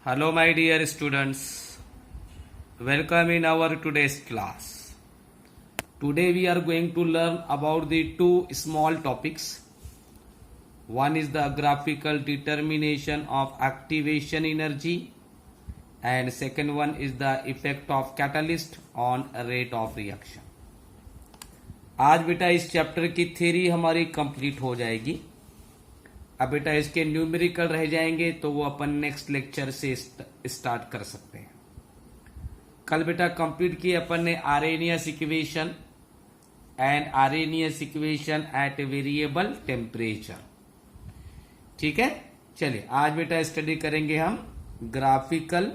Hello, my dear students. Welcome in our today's class. Today we are going to learn about the two small topics. One is the graphical determination of activation energy, and second one is the effect of catalyst on rate of reaction. आज बेटा इस chapter की theory हमारी complete हो जाएगी. अब बेटा इसके न्यूमेरिकल रह जाएंगे तो वो अपन नेक्स्ट लेक्चर से स्टार्ट कर सकते हैं. कल बेटा कंप्लीट किए अपन ने Arrhenius equation and Arrhenius equation at variable temperature. ठीक है, चलिए आज बेटा स्टडी करेंगे हम graphical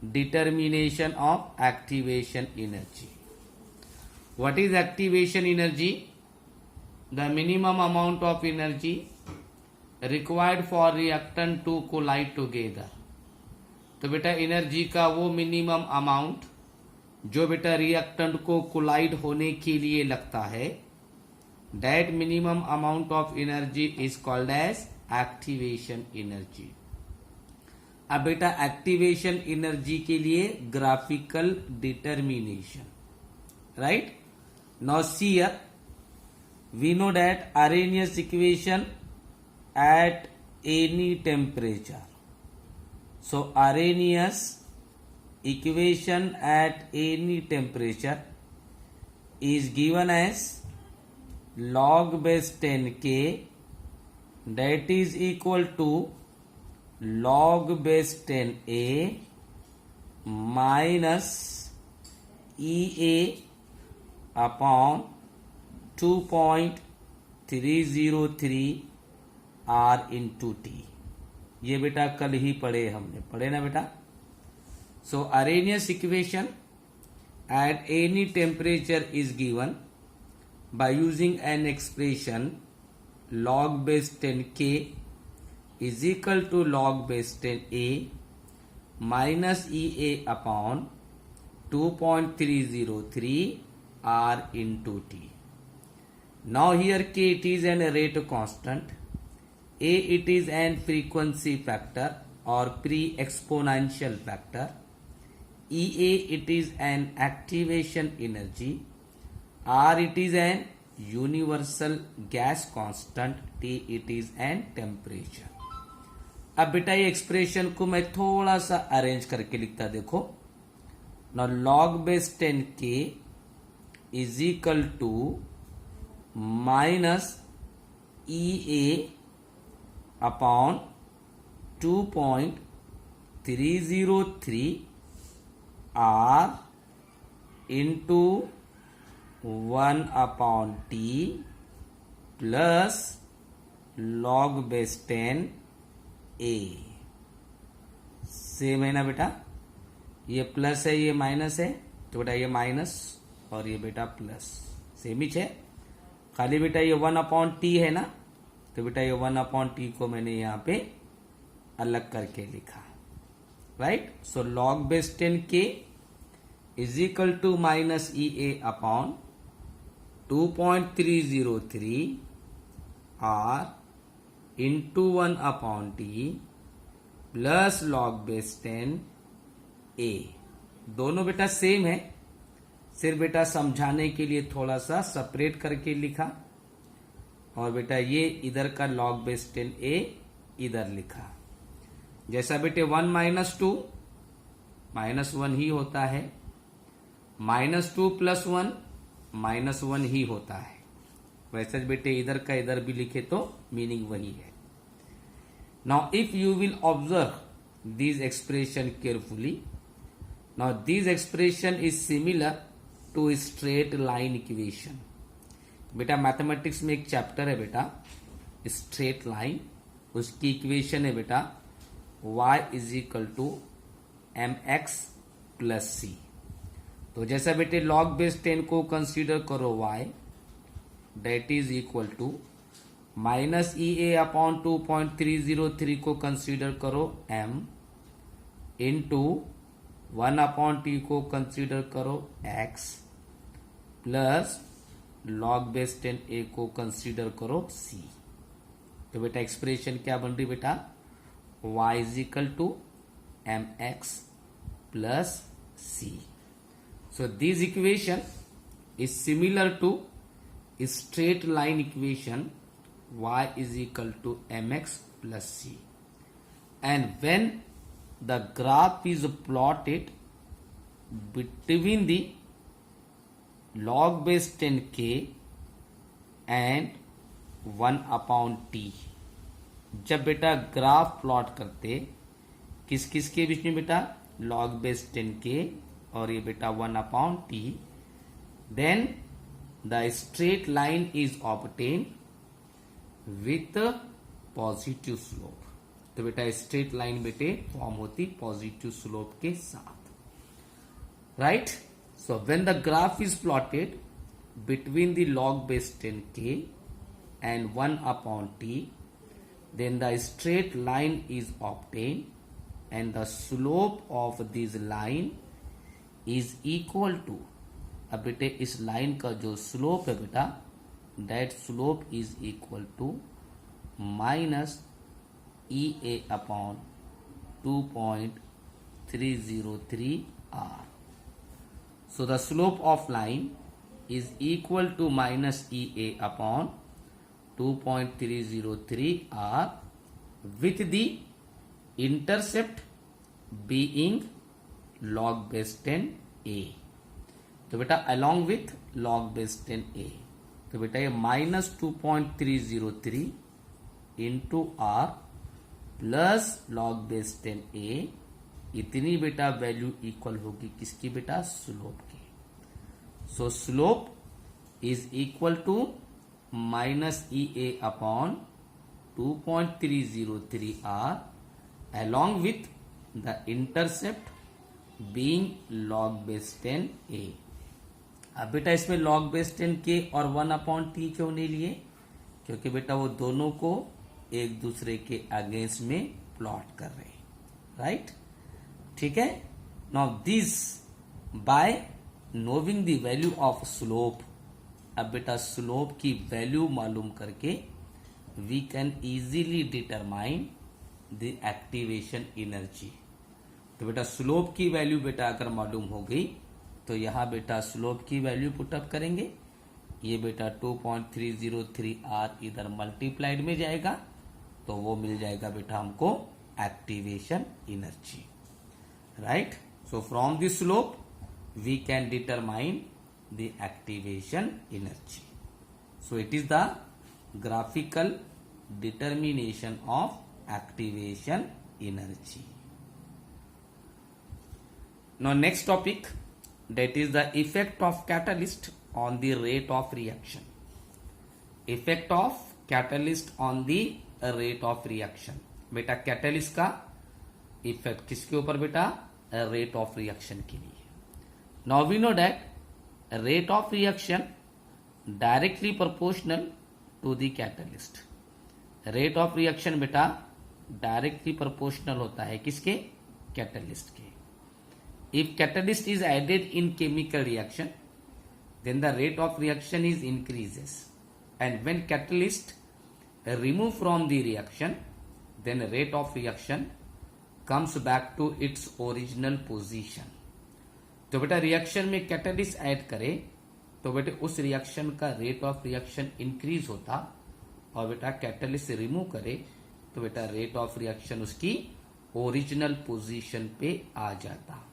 determination of activation energy. What is activation energy? The minimum amount of energy required for reactant to collide together. तो बेटा एनर्जी का वो मिनिमम अमाउंट जो बेटा रिएक्टेंट को कोलाइड होने के लिए लगता है, that minimum amount of energy is called as activation energy. अब बेटा एक्टिवेशन एनर्जी के लिए graphical determination, right? Now see here, we know that Arrhenius equation at any temperature. So Arrhenius equation at any temperature is given as log base 10K, that is equal to log base 10A minus EA upon 2.303 R into T. ये बेटा कल ही पढ़े ना बेटा. सो Arrhenius equation at any temperature is given by using an expression log base 10K is equal to log base 10A minus EA upon 2.303 R into T. Now here K it is an rate constant, A it is an frequency factor or pre-exponential factor, EA it is an activation energy, R it is an universal gas constant, T it is an temperature. अब बेटा ये expression को मैं थोड़ा सा arrange करके लिखता, देखो. Now log base 10K is equal to minus EA upon 2.303 R into 1 upon T plus log base 10 A. Same है ना बेटा? ये प्लस है, ये माइनस है, तो बेटा ये माइनस और ये बेटा प्लस सेम ही है. खाली बेटा ये 1 अपॉन टी है ना, तो बेटा ये 1 अपॉन टी को मैंने यहाँ पे अलग करके लिखा, right? So log base 10K is equal to minus EA upon 2.303 R into 1 upon T plus log base 10A. दोनों बेटा सेम है, सिर्फ बेटा समझाने के लिए थोड़ा सा सेपरेट करके लिखा. और बेटा ये इधर का log base 10A इधर लिखा. जैसा बेटे 1 माइनस 2 माइनस 1 ही होता है, माइनस 2 प्लस 1 माइनस 1 ही होता है. वैसे बेटे इधर का इधर भी लिखे तो मीनिंग वही है. Now if you will observe this expression carefully, now this expression is similar to straight line equation. बेटा मैथमेटिक्स में एक चैप्टर है बेटा स्ट्रेट लाइन, उसकी इक्वेशन है बेटा y is equal to mx plus c. तो जैसा बेटे log बेस 10 को कंसीडर करो y, that is equal to minus EA upon 2.303 को कंसीडर करो m इंटू 1 अपॉन टी को कंसीडर करो x plus log base 10A को कंसीडर करो c. तो बेटा एक्सप्रेशन क्या बन रही बेटा? y is equal to mx plus c. So this equation is similar to a straight line equation y is equal to mx plus c. And when the graph is plotted between the log base 10k and 1 upon t, जब बेटा graph plot करते किस किस के बीच में बेटा, log base 10k और ये बेटा 1 upon t, then the straight line is obtained with positive slope. तो बेटा स्ट्रेट लाइन बेटे फॉर्म होती पॉजिटिव स्लोप के साथ, right. So when the graph is plotted between the log base 10k and 1 upon t, then the straight line is obtained and the slope of this line is equal to, अब बेटे इस line का जो slope है बेटा, that slope is equal to minus EA upon 2.303 r. So the slope of line is equal to minus EA upon 2.303 r with the intercept being log base 10a. तो बेटा along with log base 10a, तो बेटा ये minus 2.303 into r plus log base 10a, इतनी बेटा value equal होगी किसकी बेटा, स्लोप की. So slope is equal to minus EA upon 2.303 r along with the intercept being log base 10a. अब बेटा इसमें log base 10k और 1 अपॉन t क्यों नहीं लिए, क्योंकि बेटा वो दोनों को एक दूसरे के अगेंस्ट में प्लॉट कर रहे हैं, राइट. ठीक है. Now this by knowing the value of slope, अब बेटा स्लोप की वैल्यू मालूम करके we can easily determine the activation energy. तो बेटा स्लोप की वैल्यू बेटा अगर मालूम हो गई तो यहां बेटा स्लोप की वैल्यू पुटअप करेंगे. ये बेटा 2.303 r इधर मल्टीप्लाइड में जाएगा तो वो मिल जाएगा बेटा हमको activation energy, right. So from the slope we can determine the activation energy. So it is the graphical determination of activation energy. Now next topic, that is the effect of catalyst on the rate of reaction. Effect of catalyst on the rate of reaction. बेटा catalyst का effect किसके ऊपर बेटा, rate of reaction के लिए. Now we know that rate of reaction directly proportional to the catalyst. Rate of reaction बेटा directly proportional होता है किसके, कैटलिस्ट के. If catalyst is added in chemical reaction, then the rate of reaction is increases, and when catalyst remove from the reaction, then rate of reaction comes back to its original position. तो बेटा reaction में catalyst add करे तो बेटे उस reaction का rate of reaction increase होता, और बेटा कैटलिस्ट रिमूव करे तो बेटा रेट ऑफ रिएक्शन उसकी ओरिजिनल पोजीशन पे आ जाता.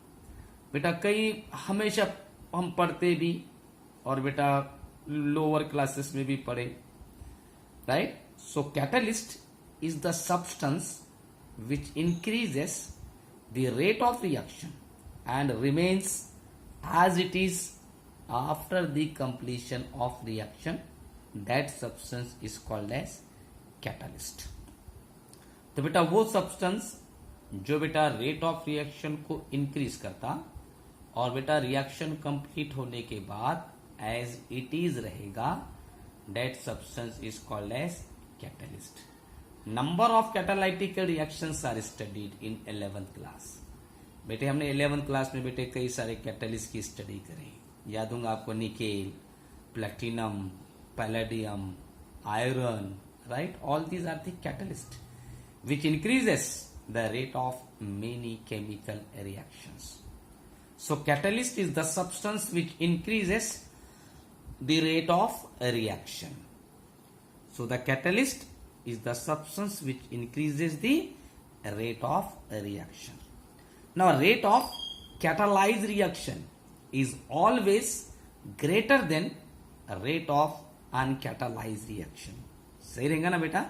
बेटा कई हमेशा हम पढ़ते भी और बेटा लोअर क्लासेस में भी पढ़े, right. So catalyst is the substance which increases the rate of reaction and remains as it is after the completion of reaction. That substance is called as catalyst. तो बेटा वो सब्सटेंस जो बेटा रेट ऑफ रिएक्शन को increase करता और बेटा रिएक्शन कंप्लीट होने के बाद एज इट इज रहेगा, that substance is called as catalyst. Number of catalytical reactions are studied in 11th class. बेटे हमने 11th क्लास में बेटे कई सारे कैटलिस्ट की स्टडी करी. याद होगा आपको nickel, platinum, palladium, iron, right. All these are the catalyst which increases the rate of many chemical reactions. So catalyst is the substance which increases the rate of a reaction. So the catalyst is the substance which increases the rate of a reaction. Now rate of catalyzed reaction is always greater than rate of uncatalyzed reaction. सही रहेगा ना बेटा?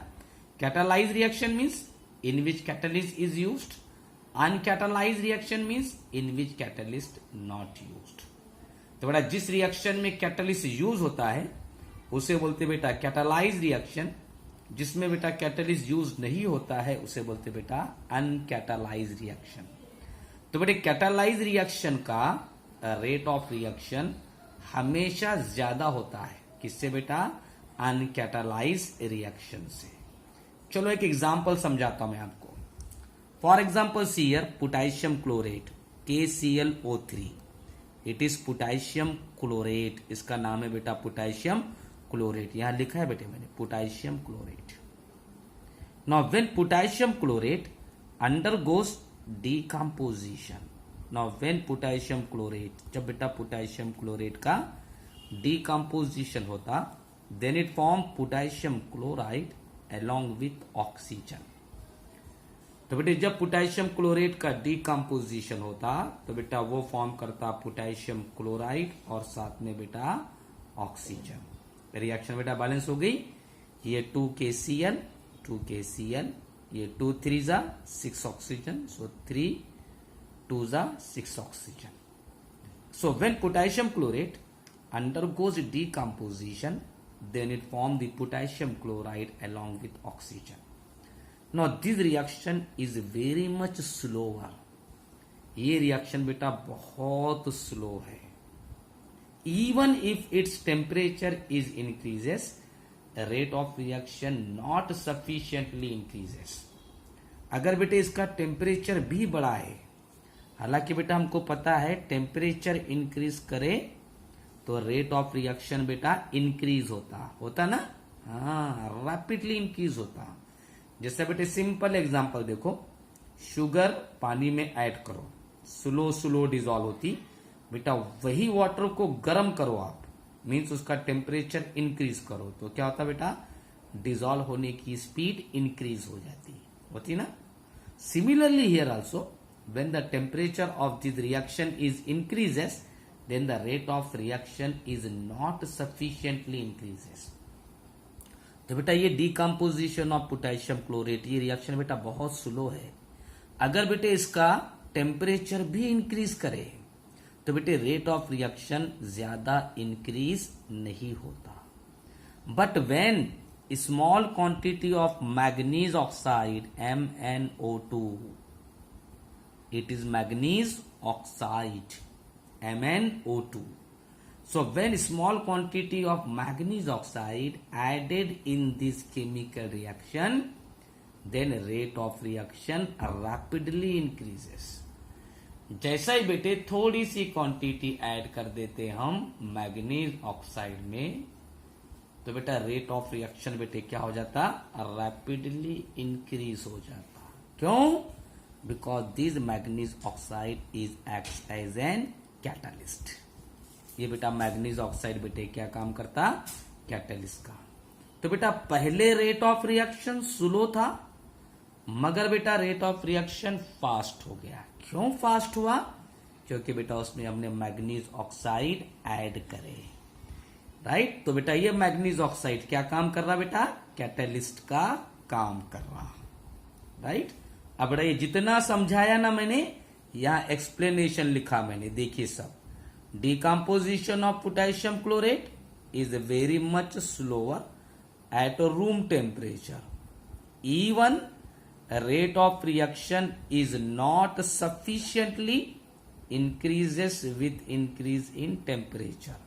Catalyzed reaction means in which catalyst is used. Uncatalyzed reaction means in which catalyst not used. तो बेटा जिस reaction में catalyst use होता है उसे बोलते बेटा कैटालाइज रिएक्शन. जिसमें बेटा कैटलिस्ट यूज नहीं होता है उसे बोलते बेटा अनकैटालाइज रिएक्शन. तो बेटे कैटालाइज रिएक्शन का रेट ऑफ रिएक्शन हमेशा ज्यादा होता है. किससे बेटा? अनकैटालाइज रिएक्शन से. चलो एक एग्जांपल समझाता हूं मैं आपको. For example see here potassium chlorate KClO3. It is potassium chlorate. इसका नाम है बेटा पोटेशियम क्लोरेट. यहां लिखा है बेटे मैंने potassium chlorate. Now when potassium chlorate undergoes decomposition. Now when potassium chlorate, जब बेटा पोटेशियम क्लोरेट का डिकम्पोजिशन होता, then it form potassium chloride along with oxygen. तो बेटे जब पोटेशियम क्लोरेट का डिकम्पोजिशन होता तो बेटा वो फॉर्म करता पोटेशियम क्लोराइड और साथ में बेटा ऑक्सीजन. रिएक्शन बेटा बैलेंस हो गई. ये 2KCl 2KCl, ये 2 3 जा 6 ऑक्सीजन, सो 3 2 जा 6 oxygen. So when potassium chlorate undergoes decomposition, then it form the potassium chloride along with oxygen. Now this reaction is very much slower. ये रिएक्शन बेटा बहुत स्लो है. Even if its temperature is increases, the rate of reaction not sufficiently increases. अगर बेटे इसका temperature भी बढ़ा है, हालांकि बेटा हमको पता है टेम्परेचर इंक्रीज करे तो रेट ऑफ रिएक्शन बेटा इंक्रीज होता ना. हाँ, रैपिडली इंक्रीज होता. जैसे बेटे सिंपल एग्जांपल देखो, शुगर पानी में ऐड करो, स्लो डिजॉल्व होती बेटा. वही वाटर को गर्म करो आप, मीन्स उसका टेम्परेचर इंक्रीज करो तो क्या होता बेटा? डिजॉल्व होने की स्पीड इंक्रीज हो जाती होती ना. Similarly here also when the temperature of this reaction is increases, then the rate of reaction is not sufficiently increases. तो बेटा ये डिकम्पोजिशन ऑफ पोटेशियम क्लोरेट, ये रिएक्शन बेटा बहुत स्लो है. अगर बेटे इसका टेम्परेचर भी इंक्रीज करे तो बेटे रेट ऑफ रिएक्शन ज्यादा इंक्रीज नहीं होता. But when small quantity of manganese oxide MnO2, it is manganese oxide MnO2. So when small quantity of manganese oxide added in this chemical reaction, then rate of reaction rapidly increases. जैसा ही बेटे थोड़ी सी quantity add कर देते हम manganese oxide में तो बेटा rate of reaction बेटे क्या हो जाता? रैपिडली इंक्रीज हो जाता. क्यों? Because this manganese oxide is acts as an catalyst. ये बेटा मैग्नीज ऑक्साइड बेटे क्या काम करता? कैटलिस्ट का. तो बेटा पहले रेट ऑफ रिएक्शन स्लो था, मगर बेटा रेट ऑफ रिएक्शन फास्ट हो गया. क्यों फास्ट हुआ? क्योंकि बेटा उसमें हमने मैग्नीज ऑक्साइड ऐड करे. राइट. तो बेटा ये मैग्नीज ऑक्साइड क्या काम कर रहा बेटा? कैटलिस्ट का काम कर रहा. राइट. अब बेटा ये जितना समझाया ना मैंने, यहां एक्सप्लेनेशन लिखा मैंने, देखिए सब. Decomposition of potassium chlorate is very much slower at room temperature. Even rate of reaction is not sufficiently increases with increase in temperature.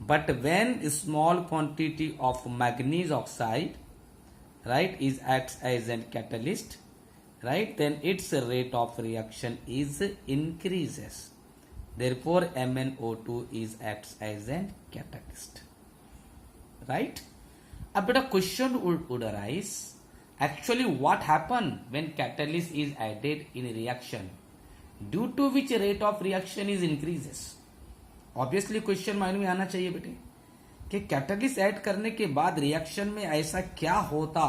But when a small quantity of manganese oxide, right, is acts as a catalyst, right, then its rate of reaction is increases. Therefore MnO2 is acts as a catalyst. Right. अब बेटा question would arise, Actually, what happen when catalyst is added in reaction, due to which rate of reaction is increases? Obviously question mind में आना चाहिए बेटे कि catalyst add करने के बाद रिएक्शन में ऐसा क्या होता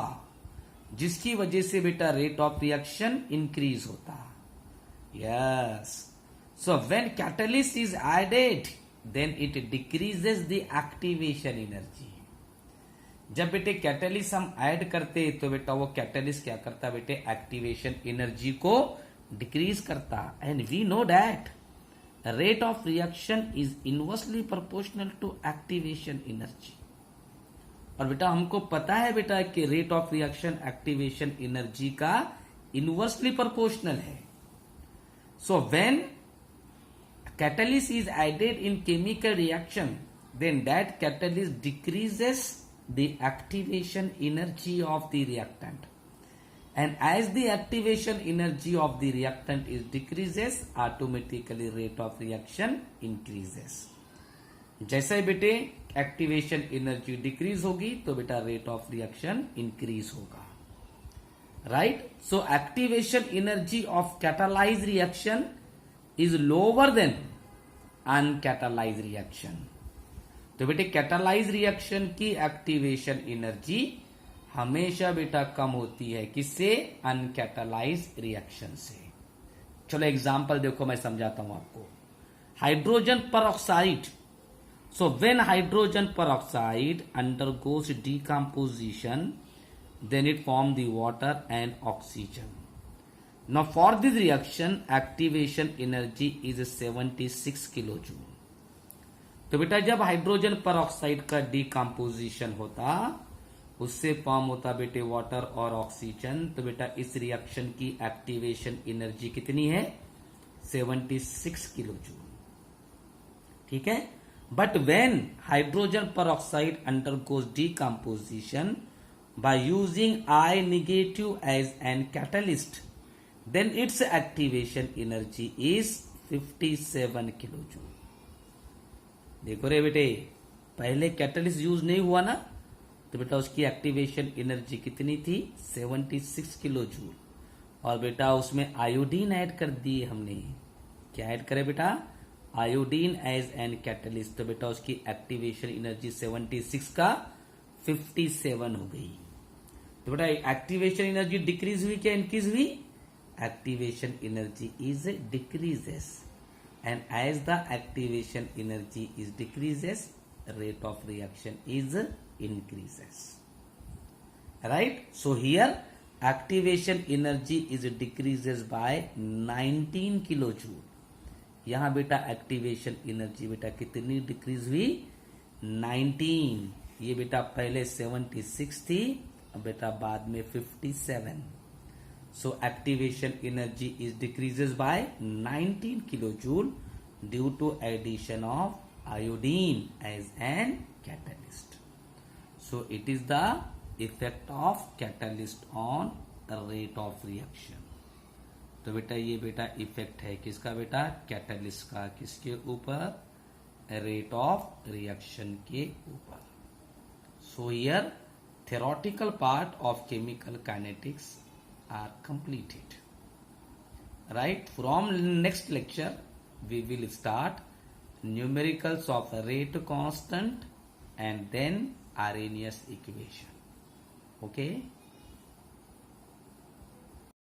जिसकी वजह से बेटा रेट ऑफ रिएक्शन इंक्रीज होता. Yes, so when catalyst is added then it decreases the activation energy. जब बेटे कैटलिस्ट हम ऐड करते तो बेटा वो कैटलिस्ट क्या करता बेटे, एक्टिवेशन एनर्जी को डिक्रीज करता. And we know that rate of reaction is inversely proportional to activation energy. और बेटा हमको पता है बेटा कि rate of reaction activation energy का इनवर्सली प्रोपोर्शनल है. So when catalyst is added in chemical reaction, then that catalyst decreases the activation energy of the reactant, and as the activation energy of the reactant is decreases, automatically rate of reaction increases. जैसे बेटे activation energy decrease होगी तो बेटा rate of reaction increase होगा. Right, so activation energy of catalyse reaction is lower than uncatalyzed reaction. तो बेटे catalyse reaction की activation energy हमेशा बेटा कम होती है किससे, अनकैटालाइज रिएक्शन से. चलो एग्जांपल देखो, मैं समझाता हूं आपको. Hydrogen peroxide. So when hydrogen peroxide undergoes decomposition then it form the water and oxygen. Now for this reaction activation energy is 76 kilojoule. तो बेटा जब हाइड्रोजन परऑक्साइड का डिकम्पोजिशन होता उससे फॉर्म होता बेटे वाटर और ऑक्सीजन. तो बेटा इस रिएक्शन की एक्टिवेशन एनर्जी कितनी है, 76 किलोजूल. ठीक है. But when hydrogen peroxide undergoes decomposition by using I negative as an catalyst, then its activation energy is 57 kilojoule. देखो रे बेटे, पहले कैटलिस्ट यूज नहीं हुआ ना, तो बेटा उसकी एक्टिवेशन एनर्जी कितनी थी, 76 किलोजूल. और बेटा उसमें आयोडीन ऐड कर दिए हमने. क्या ऐड करे बेटा, आयोडीन एज एन कैटलिस्ट. तो बेटा उसकी एक्टिवेशन एनर्जी 76 का 57 हो गई. तो बेटा एक्टिवेशन एनर्जी डिक्रीज हुई क्या इंक्रीज हुई, activation energy is decreases, and as the activation energy is decreases, rate of reaction is increases. Right, so here activation energy is decreases by 19 kilojoule. यहां बेटा एक्टिवेशन एनर्जी बेटा कितनी decrease हुई, 19. ये बेटा पहले 76 थी, अब बेटा बाद में 57. So activation energy is decreases by 19 kilojoule due to addition of iodine as an catalyst. So it is the effect of catalyst on rate of reaction. तो बेटा ये बेटा इफेक्ट है किसका बेटा, कैटलिस्ट का. किसके ऊपर, रेट ऑफ रिएक्शन के ऊपर. So here theoretical part of chemical kinetics are completed. Right, from next lecture we will start numericals of rate constant and then Arrhenius equation. Okay.